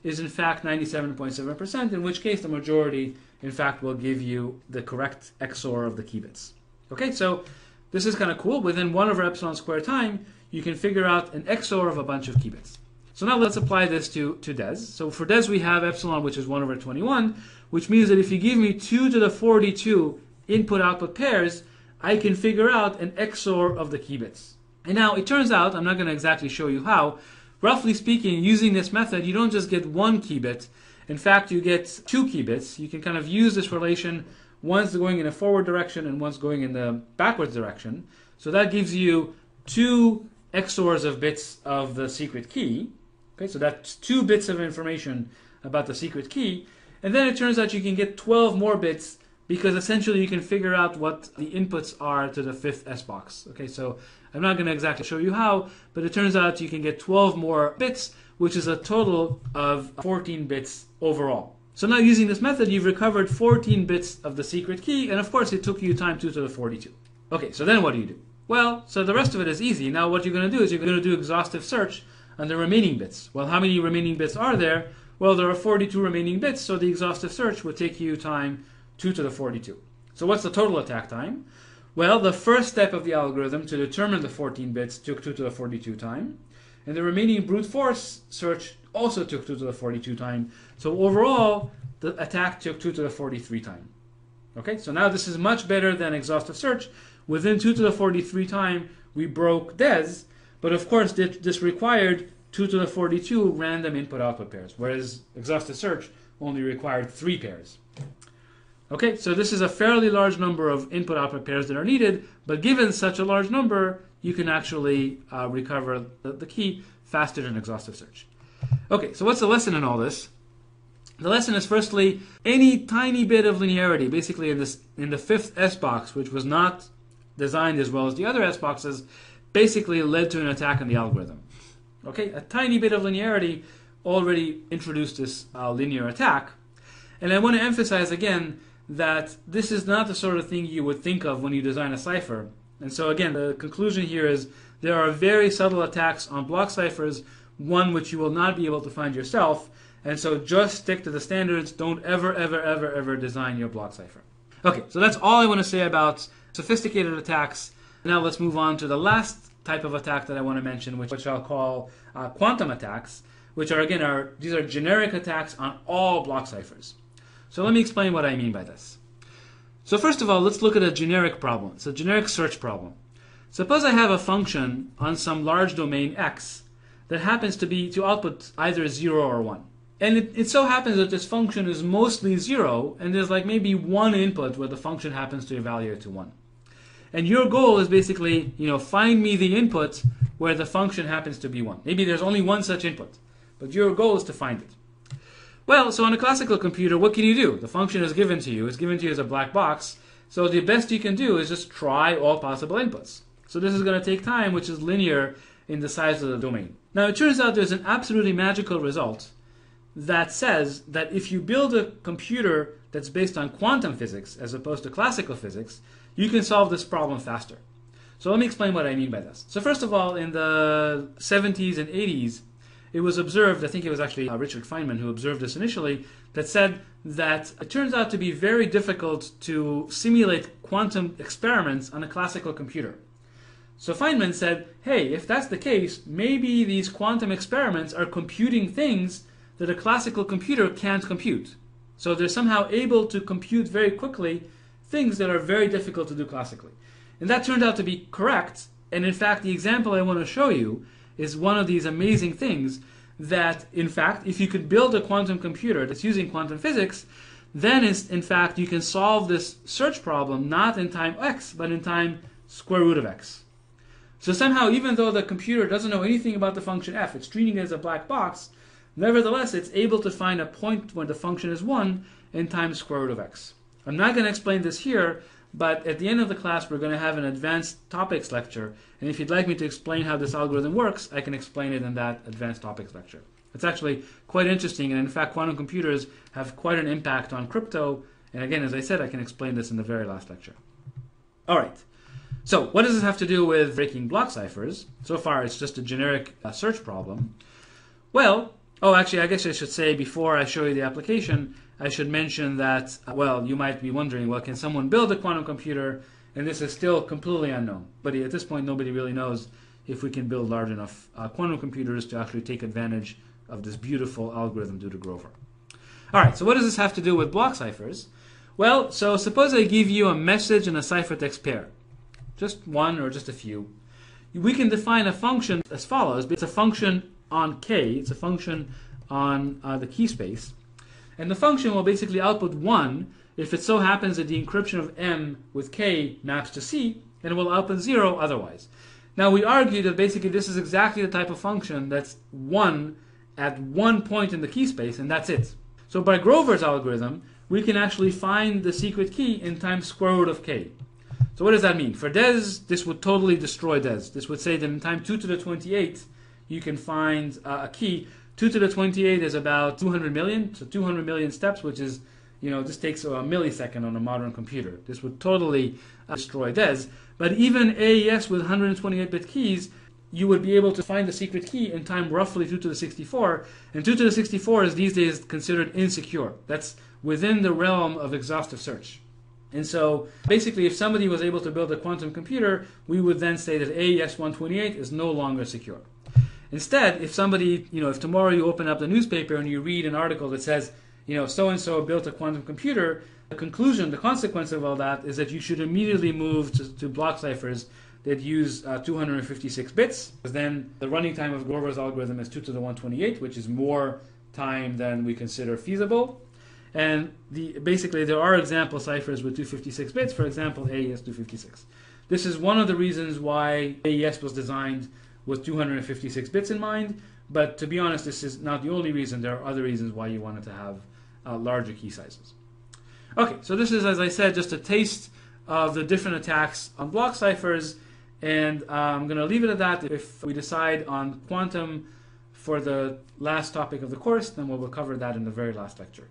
is in fact 97.7%, in which case the majority in fact will give you the correct XOR of the key bits. Okay, so this is kind of cool. Within 1 over epsilon squared time, you can figure out an XOR of a bunch of key bits. So now let's apply this to DES. So for DES we have epsilon, which is 1 over 21, which means that if you give me 2 to the 42 input-output pairs, I can figure out an XOR of the key bits. And now it turns out, I'm not going to exactly show you how, roughly speaking, using this method, you don't just get 1 key bit. In fact, you get 2 key bits. You can kind of use this relation. One's going in a forward direction and one's going in the backwards direction. So that gives you 2 XORs of bits of the secret key. Okay, so that's 2 bits of information about the secret key. And then it turns out you can get 12 more bits because essentially you can figure out what the inputs are to the 5th S box. Okay, so I'm not going to exactly show you how, but it turns out you can get 12 more bits, which is a total of 14 bits overall. So now using this method, you've recovered 14 bits of the secret key, and of course it took you time 2 to the 42. Okay, so then what do? Well, so the rest of it is easy. Now what you're going to do is you're going to do exhaustive search on the remaining bits. Well, how many remaining bits are there? Well, there are 42 remaining bits, so the exhaustive search would take you time 2 to the 42. So what's the total attack time? Well, the first step of the algorithm to determine the 14 bits took 2 to the 42 time, and the remaining brute force search also took 2 to the 42 time. So overall, the attack took 2 to the 43 time. Okay, so now this is much better than exhaustive search. Within 2 to the 43 time, we broke DES, but of course this required 2 to the 42 random input-output pairs, whereas exhaustive search only required 3 pairs. Okay, so this is a fairly large number of input-output pairs that are needed, but given such a large number, you can actually recover the key faster than exhaustive search. Okay, so what's the lesson in all this? The lesson is firstly, any tiny bit of linearity, basically in the 5th S box, which was not designed as well as the other S boxes, basically led to an attack on the algorithm. Okay, a tiny bit of linearity already introduced this linear attack. And I want to emphasize again that this is not the sort of thing you would think of when you design a cipher. And so again, the conclusion here is there are very subtle attacks on block ciphers, one which you will not be able to find yourself. And so just stick to the standards. Don't ever design your block cipher. Okay, so that's all I want to say about sophisticated attacks. Now let's move on to the last type of attack that I want to mention, which I'll call quantum attacks, which are again these are generic attacks on all block ciphers. So let me explain what I mean by this. So first of all, let's look at a generic problem. It's a generic search problem. Suppose I have a function on some large domain X that happens to output either 0 or 1. And it so happens that this function is mostly 0, and there's like maybe one input where the function happens to evaluate to 1. And your goal is basically, find me the input where the function happens to be 1. Maybe there's only one such input, but your goal is to find it. Well, so on a classical computer, what can you do? The function is given to you. It's given to you as a black box. So the best you can do is just try all possible inputs. So this is going to take time, which is linear in the size of the domain. Now, it turns out there's an absolutely magical result that says that if you build a computer that's based on quantum physics as opposed to classical physics, you can solve this problem faster. So let me explain what I mean by this. So first of all, in the 70s and 80s, it was observed, I think it was actually Richard Feynman who observed this initially, that said that it turns out to be very difficult to simulate quantum experiments on a classical computer. So Feynman said, hey, if that's the case, maybe these quantum experiments are computing things that a classical computer can't compute. So they're somehow able to compute very quickly things that are very difficult to do classically. And that turned out to be correct. And in fact, the example I want to show you is one of these amazing things that, in fact, if you could build a quantum computer that's using quantum physics, then in fact you can solve this search problem not in time x, but in time square root of x. So somehow, even though the computer doesn't know anything about the function f, it's treating it as a black box, nevertheless it's able to find a point when the function is 1 in time square root of x. I'm not going to explain this here, but at the end of the class we're going to have an advanced topics lecture, and if you'd like me to explain how this algorithm works, I can explain it in that advanced topics lecture. It's actually quite interesting, and in fact quantum computers have quite an impact on crypto, and again, as I said, I can explain this in the very last lecture. Alright, so what does this have to do with breaking block ciphers? So far it's just a generic search problem. Well, Oh, actually, I guess I should say before I show you the application, I should mention that, well, you might be wondering, well, can someone build a quantum computer? And this is still completely unknown. But at this point, nobody really knows if we can build large enough quantum computers to actually take advantage of this beautiful algorithm due to Grover. All right, so what does this have to do with block ciphers? Well, so suppose I give you a message and a ciphertext pair. Just one or just a few. We can define a function as follows. It's a function on K. It's a function on the key space. And the function will basically output 1 if it so happens that the encryption of M with K maps to C, and it will output 0 otherwise. Now we argue that basically this is exactly the type of function that's 1 at one point in the key space, and that's it. So by Grover's algorithm, we can actually find the secret key in times square root of K. So what does that mean? For DES, this would totally destroy DES. This would say that in time 2 to the 28, you can find a key. 2 to the 28 is about 200 million, so 200 million steps, which is, this takes a millisecond on a modern computer. This would totally destroy DES. But even AES with 128-bit keys, you would be able to find the secret key in time roughly 2 to the 64. And 2 to the 64 is these days considered insecure. That's within the realm of exhaustive search. And so basically, if somebody was able to build a quantum computer, we would then say that AES 128 is no longer secure. Instead, if somebody, if tomorrow you open up the newspaper and you read an article that says, so-and-so built a quantum computer, the conclusion, the consequence of all that is that you should immediately move to block ciphers that use 256 bits, because then the running time of Grover's algorithm is 2 to the 128, which is more time than we consider feasible. And basically, there are example ciphers with 256 bits, for example, AES 256. This is one of the reasons why AES was designed with 256 bits in mind, but to be honest, this is not the only reason. There are other reasons why you wanted to have larger key sizes. Okay, so this is, as I said, just a taste of the different attacks on block ciphers, and I'm going to leave it at that. If we decide on quantum for the last topic of the course, then we'll cover that in the very last lecture.